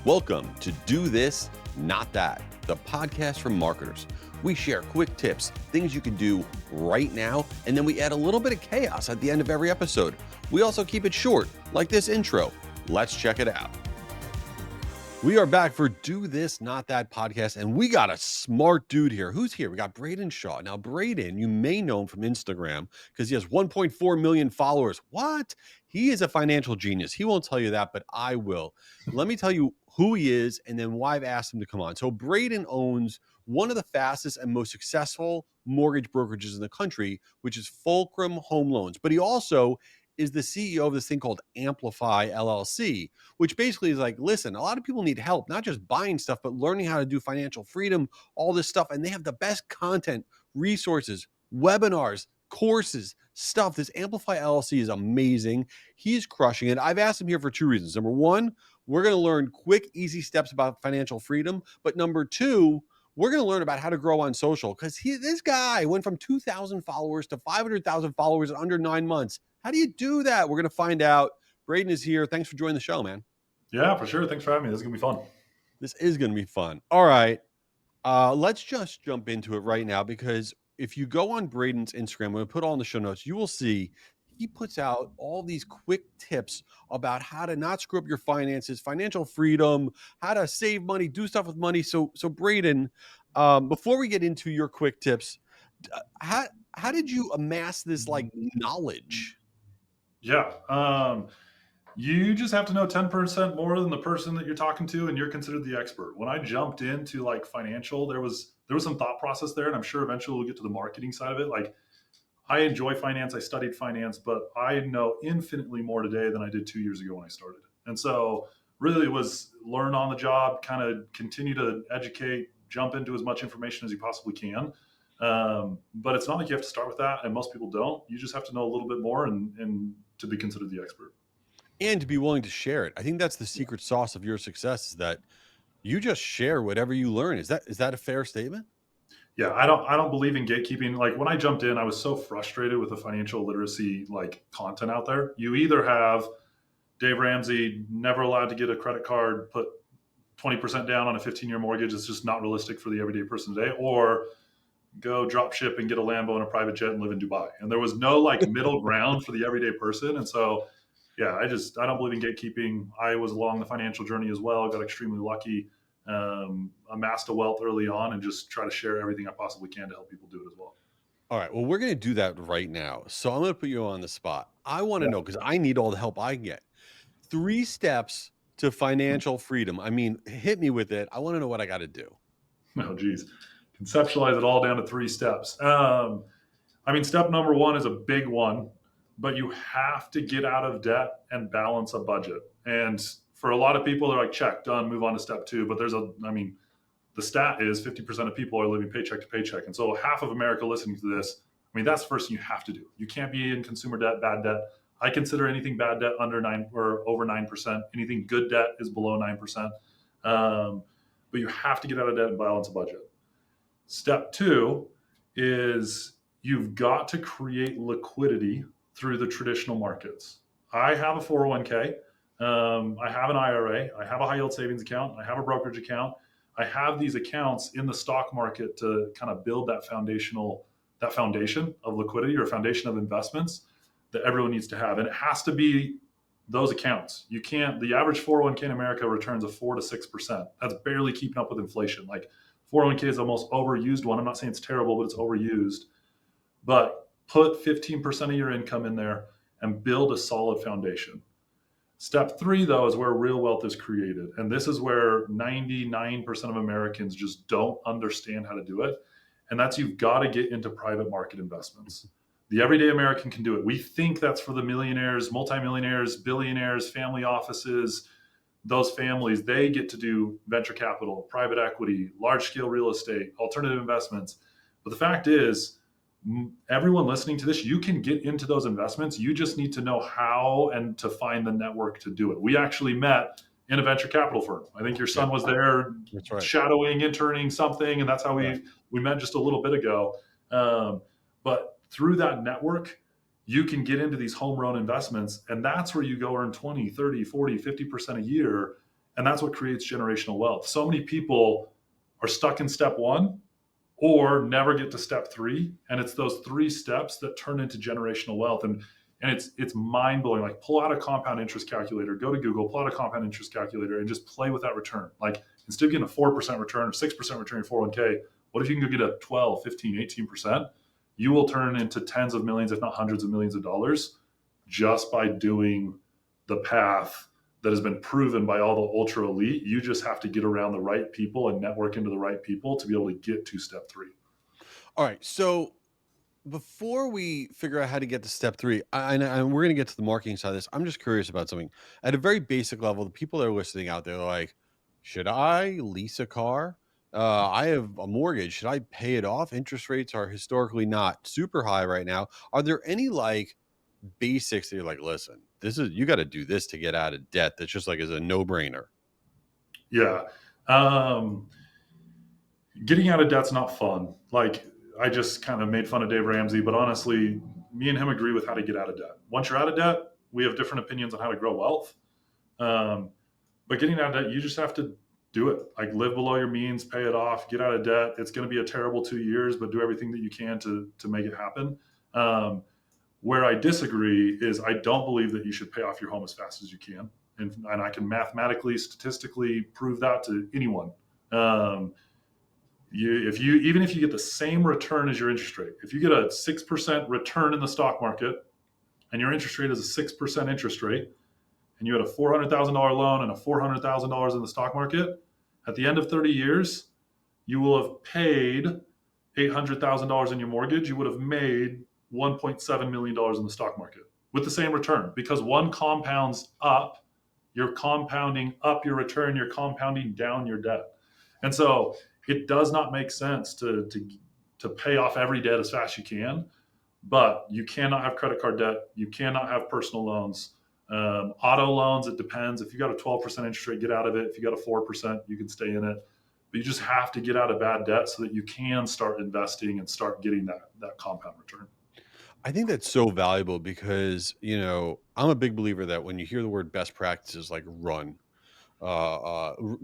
Welcome to Do This, Not That, the podcast for marketers. We share quick tips, things you can do right now, and then we add a little bit of chaos at the end of every episode. We also keep it short, like this intro. Let's check it out. We are back for Do This, Not That podcast, and we got a smart dude here. Who's here? We got Braiden Shaw. Now, Braiden, you may know him from Instagram because he has 1.4 million followers. What? He is a financial genius. He won't tell you that, but I will. Let me tell you who he is and then why I've asked him to come on. So, Braiden owns one of the fastest and most successful mortgage brokerages in the country, which is Fulcrum Home Loans. But he also is the CEO of this thing called Amplify LLC, which basically is like, listen, a lot of people need help, not just buying stuff, but learning how to do financial freedom, all this stuff. And they have the best content, resources, webinars, courses, stuff. This Amplify LLC is amazing. He's crushing it. I've asked him here for two reasons. Number one, we're going to learn quick, easy steps about financial freedom. But number two, we're going to learn about how to grow on social because this guy went from 2,000 followers to 500,000 followers in under 9 months. How do you do that? We're going to find out. Braiden is here. Thanks for joining the show, man. Yeah, for sure. Thanks for having me. This is going to be fun. This is going to be fun. All right. Let's just jump into it right now because if you go on Braiden's Instagram, I'm going to put all in the show notes, you will see he puts out all these quick tips about how to not screw up your finances, financial freedom, how to save money, do stuff with money. So Braiden, before we get into your quick tips, how did you amass this like knowledge? Yeah. You just have to know 10% more than the person that you're talking to, and you're considered the expert. When I jumped into like financial, there was some thought process there, and I'm sure eventually we'll get to the marketing side of it. Like, I enjoy finance. I studied finance, but I know infinitely more today than I did 2 years ago when I started. And so really it was learn on the job, kind of continue to educate, jump into as much information as you possibly can. But it's not like you have to start with that, and most people don't. You just have to know a little bit more and to be considered the expert. And to be willing to share it. I think that's the secret sauce of your success is that you just share whatever you learn. Is that a fair statement? Yeah, I don't believe in gatekeeping. Like, when I jumped in, I was so frustrated with the financial literacy like content out there. You either have Dave Ramsey, never allowed to get a credit card, put 20% down on a 15-year mortgage. It's just not realistic for the everyday person today. Or go drop ship and get a Lambo and a private jet and live in Dubai. And there was no like middle ground for the everyday person. And so, yeah, I don't believe in gatekeeping. I was along the financial journey as well. Got extremely lucky, amassed a wealth early on, and just try to share everything I possibly can to help people do it as well. All right. Well, we're going to do that right now. So I'm going to put you on the spot. I want to Yeah. know, because I need all the help I can get. 3 steps to financial freedom. I mean, hit me with it. I want to know what I got to do. Oh, geez. Conceptualize it all down to 3 steps. I mean, step number 1 is a big one, but you have to get out of debt and balance a budget. And for a lot of people, they're like, check, done, move on to step 2. But the stat is 50% of people are living paycheck to paycheck. And so half of America listening to this, I mean, that's the first thing you have to do. You can't be in consumer debt, bad debt. I consider anything bad debt under 9 or over 9%. Anything good debt is below 9%. But you have to get out of debt and balance a budget. Step 2 is you've got to create liquidity through the traditional markets. I have a 401k. I have an IRA. I have a high yield savings account. I have a brokerage account. I have these accounts in the stock market to kind of build that foundation of liquidity, or foundation of investments that everyone needs to have. And it has to be those accounts. You can't, the average 401k in America returns a 4 to 6%. That's barely keeping up with inflation. Like, 401k is the most overused one. I'm not saying it's terrible, but it's overused. But put 15% of your income in there and build a solid foundation. Step 3, though, is where real wealth is created. And this is where 99% of Americans just don't understand how to do it. And that's, you've got to get into private market investments. The everyday American can do it. We think that's for the millionaires, multimillionaires, billionaires, family offices. Those families, they get to do venture capital, private equity, large scale real estate, alternative investments. But the fact is, everyone listening to this, you can get into those investments. You just need to know how and to find the network to do it. We actually met in a venture capital firm. I think your son was there. That's right. Shadowing, interning something. And that's how we met just a little bit ago. But through that network, you can get into these homegrown investments. And that's where you go earn 20, 30, 40, 50% a year. And that's what creates generational wealth. So many people are stuck in step one or never get to step three. And it's those three steps that turn into generational wealth. And it's mind blowing. Like, pull out a compound interest calculator, go to Google, pull out a compound interest calculator, and just play with that return. Like, instead of getting a 4% return or 6% return in 401k, what if you can go get a 12, 15, 18%? You will turn into tens of millions, if not hundreds of millions of dollars, just by doing the path that has been proven by all the ultra elite. You just have to get around the right people and network into the right people to be able to get to step three. All right. So before we figure out how to get to step three, and we're going to get to the marketing side of this, I'm just curious about something. At a very basic level, the people that are listening out there are like, should I lease a car? I have a mortgage. Should I pay it off? Interest rates are historically not super high right now. Are there any like basics that you're like, listen, you got to do this to get out of debt? That's just like is a no brainer. Yeah. Getting out of debt's not fun. Like, I just kind of made fun of Dave Ramsey, but honestly, me and him agree with how to get out of debt. Once you're out of debt, we have different opinions on how to grow wealth. Um, but getting out of debt, you just have to do it. Like, live below your means, pay it off, get out of debt. It's going to be a terrible 2 years, but do everything that you can to make it happen. Where I disagree is I don't believe that you should pay off your home as fast as you can. And I can mathematically, statistically prove that to anyone. Even if you get the same return as your interest rate, if you get a 6% return in the stock market and your interest rate is a 6% interest rate, and you had a $400,000 loan and a $400,000 in the stock market, at the end of 30 years, you will have paid $800,000 in your mortgage. You would have made $1.7 million in the stock market with the same return, because one compounds up. You're compounding up your return. You're compounding down your debt. And so it does not make sense to pay off every debt as fast as you can, but you cannot have credit card debt. You cannot have personal loans. Auto loans, it depends. If you got a 12% interest rate, get out of it. If you got a 4%, you can stay in it. But you just have to get out of bad debt so that you can start investing and start getting that compound return. I think that's so valuable because, I'm a big believer that when you hear the word best practices, like run,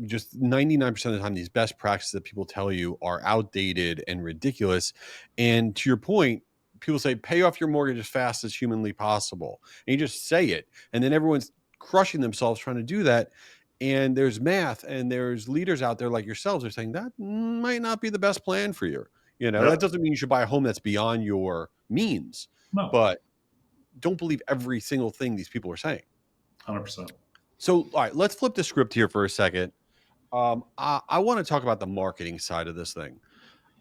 just 99% of the time, these best practices that people tell you are outdated and ridiculous. And to your point, people say, pay off your mortgage as fast as humanly possible. And you just say it. And then everyone's crushing themselves trying to do that. And there's math and there's leaders out there like yourselves are saying that might not be the best plan for you. That Yep. doesn't mean you should buy a home that's beyond your means, No, but don't believe every single thing these people are saying. 100%. So, all right, let's flip the script here for a second. I want to talk about the marketing side of this thing.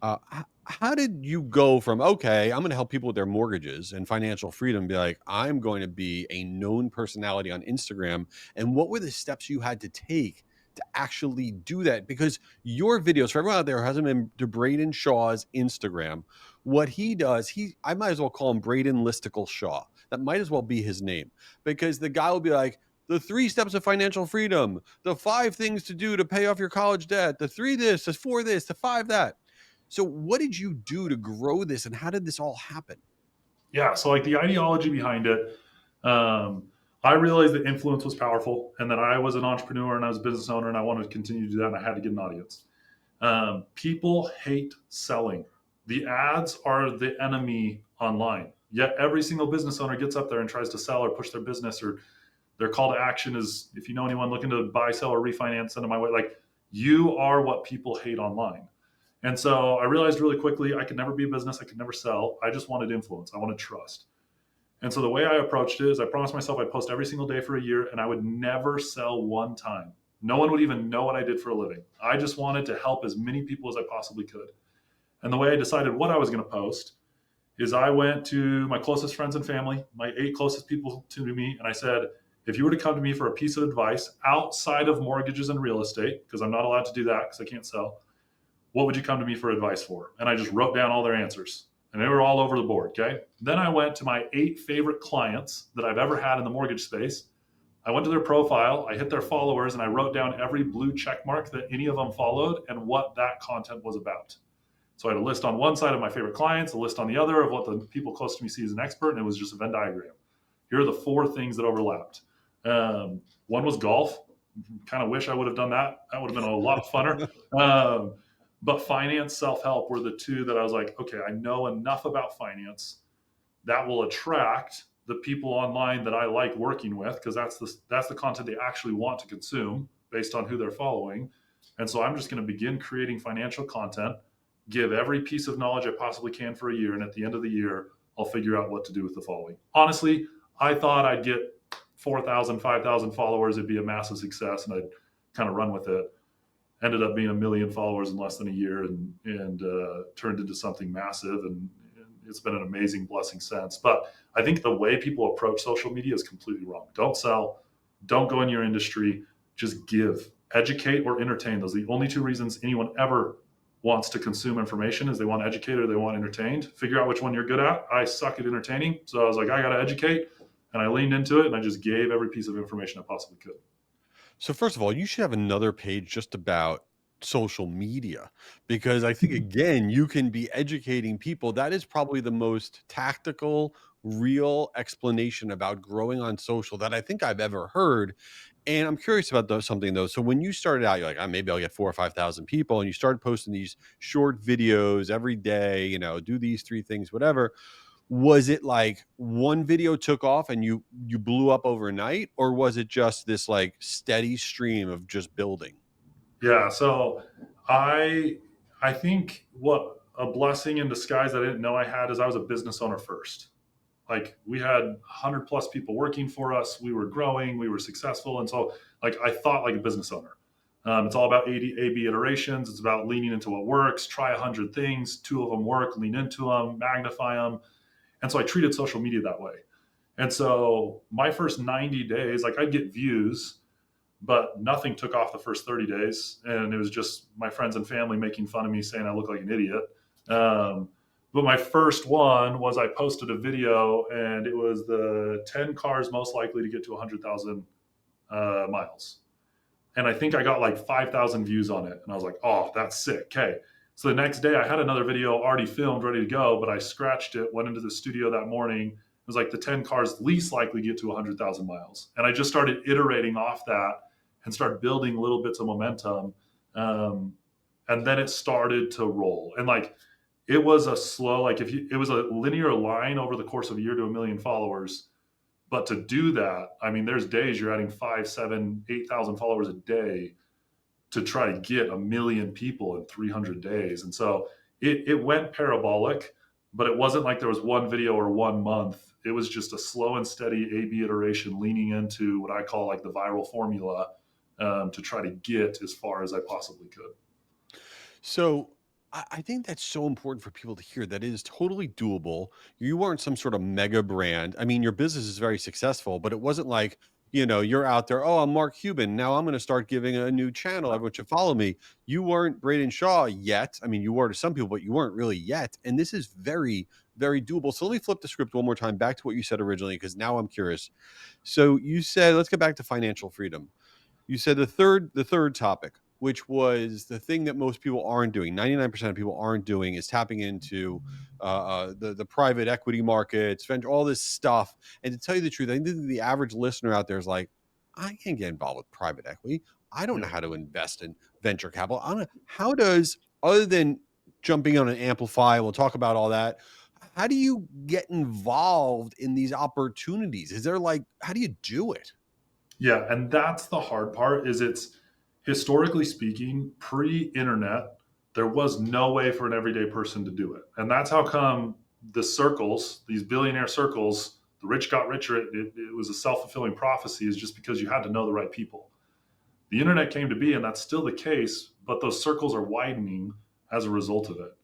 How did you go from, okay, I'm going to help people with their mortgages and financial freedom, be like, I'm going to be a known personality on Instagram? And what were the steps you had to take to actually do that? Because your videos, for everyone out there who hasn't been to Braiden Shaw's Instagram, what he does, I might as well call him Braiden Listicle Shaw. That might as well be his name, because the guy will be like, the 3 steps of financial freedom, the 5 things to do to pay off your college debt, the 3 this, the 4 this, the 5 that. So what did you do to grow this, and how did this all happen? Yeah. So, like, the ideology behind it, I realized that influence was powerful, and that I was an entrepreneur and I was a business owner, and I wanted to continue to do that, and I had to get an audience. People hate selling. The ads are the enemy online. Yet every single business owner gets up there and tries to sell or push their business, or their call to action is, if you know anyone looking to buy, sell, or refinance, send them my way. Like, you are what people hate online. And so I realized really quickly I could never be a business. I could never sell. I just wanted influence. I wanted trust. And so the way I approached it is I promised myself I'd post every single day for a year, and I would never sell one time. No one would even know what I did for a living. I just wanted to help as many people as I possibly could. And the way I decided what I was going to post is I went to my closest friends and family, my 8 closest people to me, and I said, if you were to come to me for a piece of advice outside of mortgages and real estate, because I'm not allowed to do that because I can't sell, what would you come to me for advice for? And I just wrote down all their answers, and they were all over the board. Okay. Then I went to my 8 favorite clients that I've ever had in the mortgage space. I went to their profile, I hit their followers, and I wrote down every blue check mark that any of them followed and what that content was about. So I had a list on one side of my favorite clients, a list on the other of what the people close to me see as an expert, and it was just a Venn diagram. Here are the 4 things that overlapped. One was golf. kind of wish I would have done that. That would have been a lot funner. Um, but finance, self-help were the two that I was like, okay, I know enough about finance that will attract the people online that I like working with, because that's the content they actually want to consume based on who they're following. And so I'm just going to begin creating financial content, give every piece of knowledge I possibly can for a year, and at the end of the year, I'll figure out what to do with the following. Honestly, I thought I'd get 4,000, 5,000 followers, it'd be a massive success, and I'd kind of run with it. Ended up being 1 million followers in less than a year, and turned into something massive, and it's been an amazing blessing since. But I think the way people approach social media is completely wrong. Don't sell, don't go in your industry, just give, educate, or entertain. Those are the only two reasons anyone ever wants to consume information: is they want educated or they want entertained. Figure out which one you're good at. I suck at entertaining, so I was like, I got to educate, and I leaned into it, and I just gave every piece of information I possibly could. So first of all, you should have another page just about social media, because I think again, you can be educating people. That is probably the most tactical, real explanation about growing on social that I think I've ever heard. And I'm curious about something though. So when you started out, you're like, maybe I'll get 4 or 5,000 people, and you started posting these short videos every day, do these 3 things, whatever. Was it like one video took off and you blew up overnight, or was it just this like steady stream of just building? Yeah, so I I think what a blessing in disguise I didn't know I had is I was a business owner first. Like, we had 100 plus people working for us. We were growing, we were successful, and so like I thought like a business owner. It's all about A/B iterations. It's about leaning into what works. Try 100 things. 2 of them work. Lean into them. Magnify them. And so I treated social media that way. And so my first 90 days, like, I'd get views, but nothing took off the first 30 days. And it was just my friends and family making fun of me, saying I look like an idiot. Um, but my first one was I posted a video, and it was the 10 cars most likely to get to 100,000 miles. And I think I got like 5,000 views on it. And I was like, oh, that's sick. Okay. So the next day I had another video already filmed, ready to go, but I scratched it, went into the studio that morning. It was like the 10 cars least likely get to 100,000 miles. And I just started iterating off that and started building little bits of momentum. Um, and then it started to roll. And like, it was a slow, like, it was a linear line over the course of a year to 1 million followers. But to do that, I mean, there's days you're adding 5, 7, 8,000 followers a day to try to get 1 million people in 300 days. And so it went parabolic, but it wasn't like there was one video or 1 month. It was just a slow and steady A/B iteration, leaning into what I call like the viral formula, to try to get as far as I possibly could. So I think that's so important for people to hear, that it is totally doable. You weren't some sort of mega brand. I mean, your business is very successful, but it wasn't like, you're out there, oh, I'm Mark Cuban. Now I'm going to start giving a new channel. Everyone should follow me. You weren't Braiden Shaw yet. I mean, you were to some people, but you weren't really yet. And this is very, very doable. So let me flip the script one more time back to what you said originally, because now I'm curious. So you said, let's get back to financial freedom. You said the third topic, which was the thing that most people aren't doing. 99% of people aren't doing, is tapping into the private equity markets, all this stuff. And to tell you the truth, I think the average listener out there is like, I can't get involved with private equity. I don't know Yeah. how to invest in venture capital. I don't know. How does, other than jumping on an Amplify, we'll talk about all that. How do you get involved in these opportunities? Is there like, how do you do it? Yeah, and that's the hard part. Is it's, historically speaking, pre-internet, there was no way for an everyday person to do it. And that's how come the circles, these billionaire circles, the rich got richer, it was a self-fulfilling prophecy, is just because you had to know the right people. The internet came to be, and that's still the case, but those circles are widening as a result of it.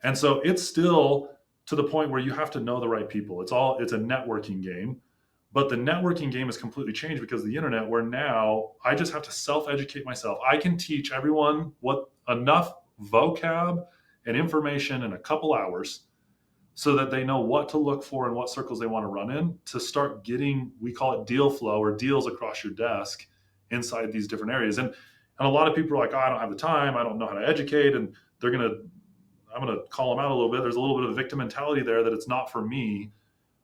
And so it's still to the point where you have to know the right people. It's a networking game, but the networking game has completely changed because of the internet, where now I just have to self-educate myself. I can teach everyone what enough vocab and information in a couple hours so that they know what to look for and what circles they want to run in, to start getting, we call it deal flow, or deals across your desk inside these different areas. And a lot of people are like, oh, I don't have the time, I don't know how to educate, and I'm gonna call them out a little bit. There's a little bit of victim mentality there, that it's not for me,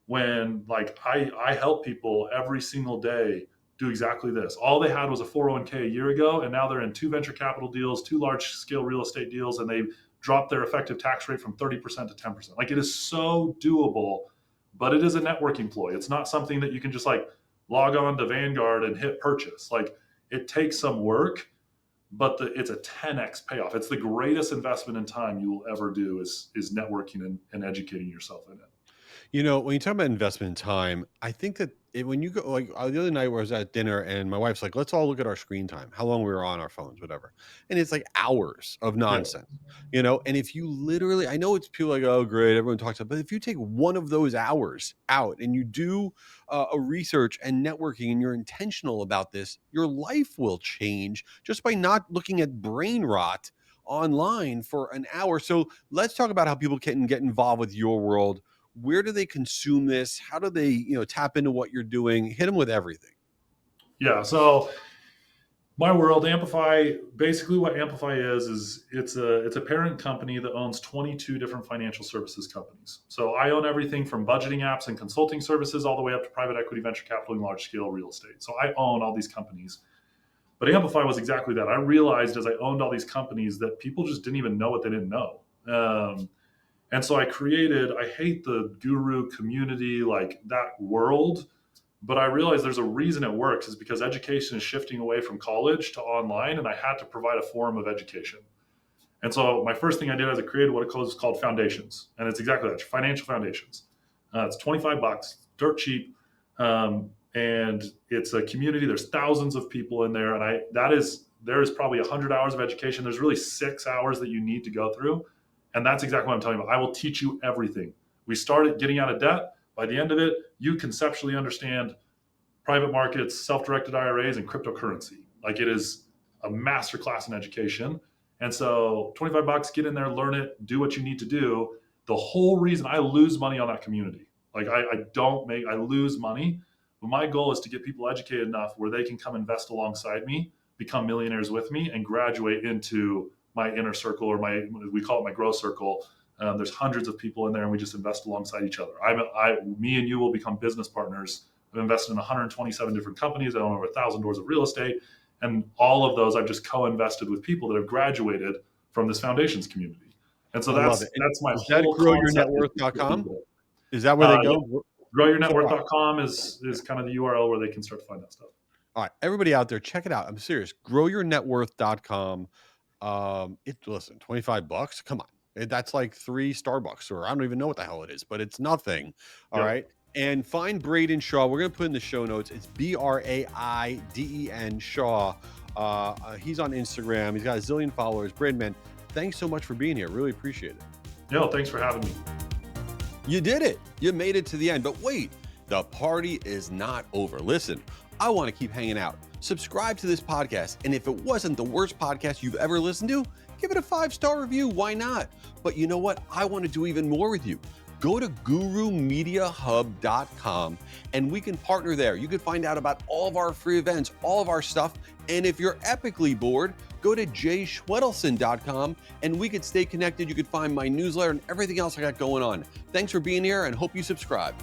when like I help people every single day do exactly this. All they had was a 401k a year ago, and now they're in 2 venture capital deals, 2 large scale real estate deals, and they dropped their effective tax rate from 30% to 10%. Like, it is so doable, but it is a networking ploy. It's not something that you can just like log on to Vanguard and hit purchase. Like, it takes some work, but it's a 10x payoff. It's the greatest investment in time you will ever do is networking and educating yourself in it. You know, when you talk about investment in time, I think that when you go, like the other night where I was at dinner and my wife's like, let's all look at our screen time, how long we were on our phones, whatever. And it's like hours of nonsense, and if you literally, I know it's people like, oh, great, everyone talks about, but if you take one of those hours out and you do a research and networking and you're intentional about this, your life will change just by not looking at brain rot online for an hour. So let's talk about how people can get involved with your world. Where do they consume this? How do they, tap into what you're doing? Hit them with everything. Yeah. So my world, Amplify, basically what Amplify is it's a parent company that owns 22 different financial services companies. So I own everything from budgeting apps and consulting services all the way up to private equity, venture capital, and large scale real estate. So I own all these companies. But Amplify was exactly that. I realized as I owned all these companies that people just didn't even know what they didn't know. And so I hate the guru community, like that world, but I realized there's a reason it works is because education is shifting away from college to online, and I had to provide a form of education. And so my first thing I did is I created what it is called Foundations, and it's exactly that, financial foundations. It's $25, dirt cheap, and it's a community. There's thousands of people in there, and there is probably 100 hours of education. There's really 6 hours that you need to go through. And that's exactly what I'm telling you about. I will teach you everything. We start at getting out of debt. By the end of it, you conceptually understand private markets, self-directed IRAs, and cryptocurrency. Like, it is a masterclass in education. And so $25, get in there, learn it, do what you need to do. The whole reason I lose money on that community, like I lose money, but my goal is to get people educated enough where they can come invest alongside me, become millionaires with me, and graduate into my inner circle, or we call it my growth circle. There's hundreds of people in there, and we just invest alongside each other. Me and you will become business partners. I've invested in 127 different companies. I own over 1,000 doors of real estate, and all of those I've just co-invested with people that have graduated from this foundations community. And so that's my is whole that growyournetworth.com? Is that where they go? Yeah. Growyournetworth.com is kind of the URL where they can start to find that stuff. All right, everybody out there, check it out. I'm serious. Growyournetworth.com. Listen, $25. Come on. That's like 3 Starbucks, or I don't even know what the hell it is, but it's nothing. All right. And find Braiden Shaw. We're going to put in the show notes. It's Braiden Shaw. He's on Instagram. He's got a zillion followers. Braiden, man, thanks so much for being here. Really appreciate it. No, thanks for having me. You did it. You made it to the end. But wait, the party is not over. Listen, I want to keep hanging out. Subscribe to this podcast. And if it wasn't the worst podcast you've ever listened to, give it a 5-star review. Why not? But you know what? I want to do even more with you. Go to gurumediahub.com and we can partner there. You can find out about all of our free events, all of our stuff. And if you're epically bored, go to jayschwedelson.com and we could stay connected. You could find my newsletter and everything else I got going on. Thanks for being here and hope you subscribe.